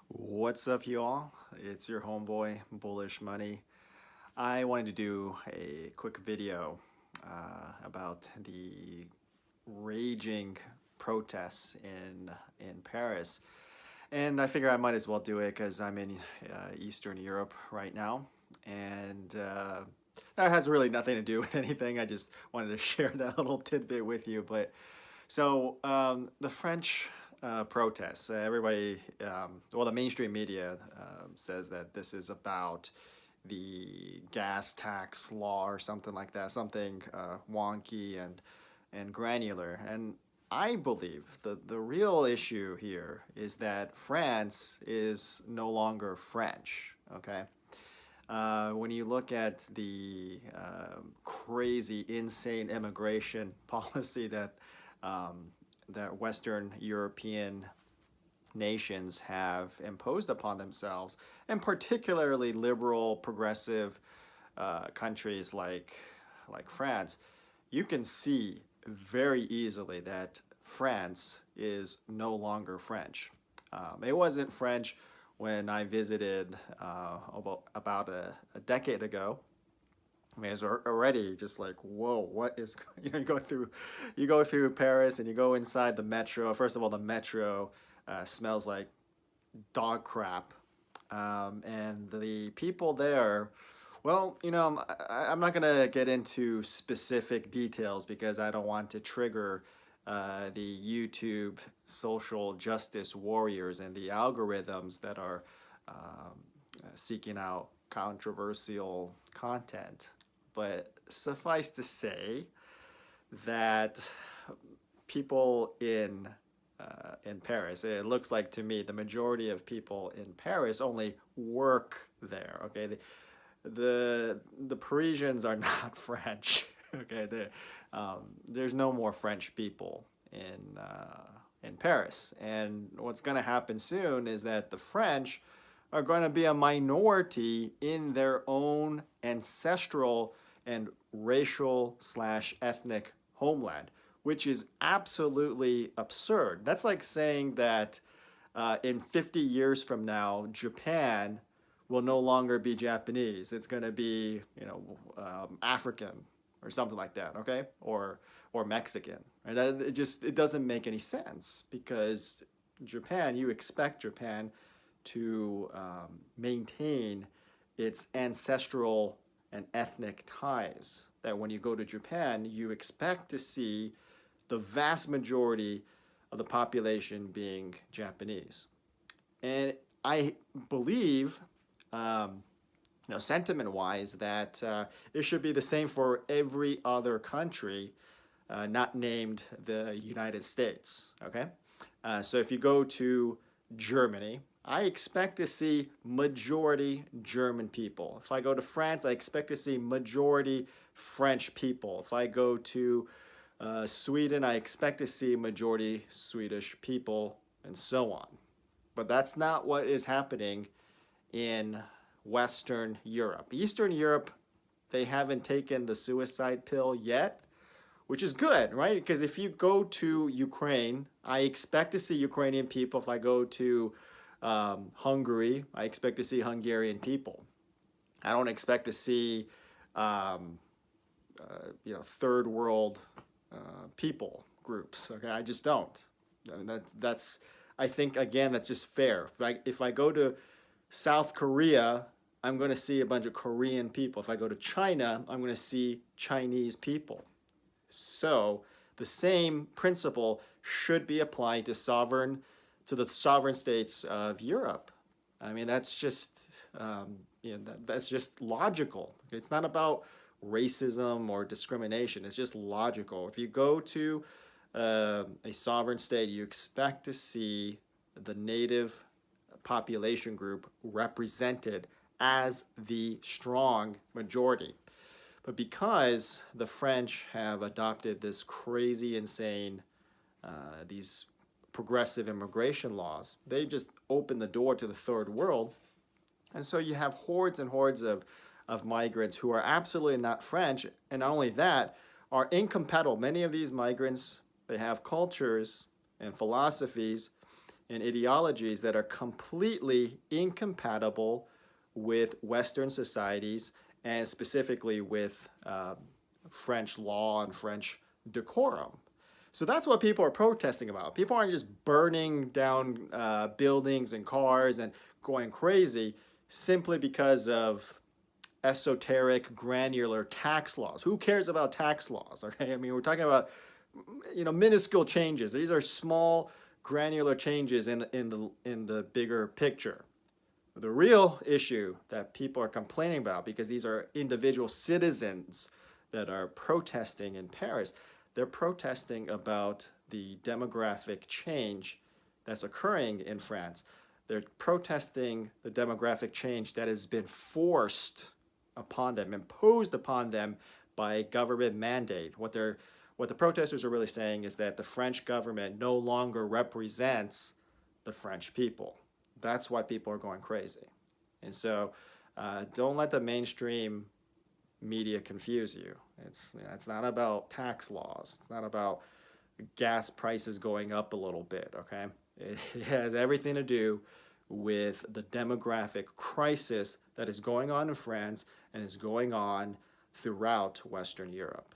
What's up, you all? It's your homeboy, Bullish Money. I wanted to do a quick video about the raging protests in Paris, and I figure I might as well do it because I'm in Eastern Europe right now, and that has really nothing to do with anything. I just wanted to share that little tidbit with you. The French protests, everybody, well, the mainstream media says that this is about the gas tax law or something like that, something wonky and granular. And I believe the real issue here is that France is no longer French, okay? When you look at the crazy, insane immigration policy that Western European nations have imposed upon themselves, and particularly liberal, progressive countries like France, you can see very easily that France is no longer French. It wasn't French when I visited about a decade ago. I mean, it's already just like, whoa, what is, you go through Paris and you go inside the metro. First of all, the metro smells like dog crap. And the people there, well, I'm not going to get into specific details because I don't want to trigger the YouTube social justice warriors and the algorithms that are seeking out controversial content. But suffice to say that people in Paris, it looks like to me the majority of people in Paris only work there. Okay, the Parisians are not French. Okay, there's no more French people in Paris, and what's going to happen soon is that the French are going to be a minority in their own ancestral and racial / ethnic homeland, which is absolutely absurd. That's like saying that in 50 years from now, Japan will no longer be Japanese. It's going to be, African or something like that, okay? Or Mexican. Right? It doesn't make any sense because Japan, you expect Japan to maintain its ancestral and ethnic ties. That when you go to Japan, you expect to see the vast majority of the population being Japanese. And I believe, sentiment-wise, that it should be the same for every other country not named the United States, okay? So if you go to Germany, I expect to see majority German people. If I go to France, I expect to see majority French people. If I go to Sweden, I expect to see majority Swedish people, and so on. But that's not what is happening in Western Europe. Eastern Europe, they haven't taken the suicide pill yet, which is good, right? Because if you go to Ukraine, I expect to see Ukrainian people. If I go to Hungary, I expect to see Hungarian people. I don't expect to see, third world people groups. Okay, I just don't. I mean, that's. I think again, that's just fair. If I go to South Korea, I'm going to see a bunch of Korean people. If I go to China, I'm going to see Chinese people. So the same principle should be applied to the sovereign states of Europe. I mean, that's just that's just logical. It's not about racism or discrimination. It's just logical. If you go to a sovereign state, you expect to see the native population group represented as the strong majority. But because the French have adopted this crazy, insane, these progressive immigration laws, they just open the door to the third world. And so you have hordes and hordes of migrants who are absolutely not French, and not only that, are incompatible. Many of these migrants, they have cultures and philosophies and ideologies that are completely incompatible with Western societies and specifically with French law and French decorum. So that's what people are protesting about. People aren't just burning down buildings and cars and going crazy simply because of esoteric, granular tax laws. Who cares about tax laws? Okay, I mean, we're talking about minuscule changes. These are small, granular changes in the bigger picture. The real issue that people are complaining about, because these are individual citizens that are protesting in Paris, they're protesting about the demographic change that's occurring in France. They're protesting the demographic change that has been forced upon them, imposed upon them by government mandate. What the protesters are really saying is that the French government no longer represents the French people. That's why people are going crazy. And so don't let the mainstream media confuse you. It's not about tax laws. It's not about gas prices going up a little bit, okay? It has everything to do with the demographic crisis that is going on in France and is going on throughout Western Europe.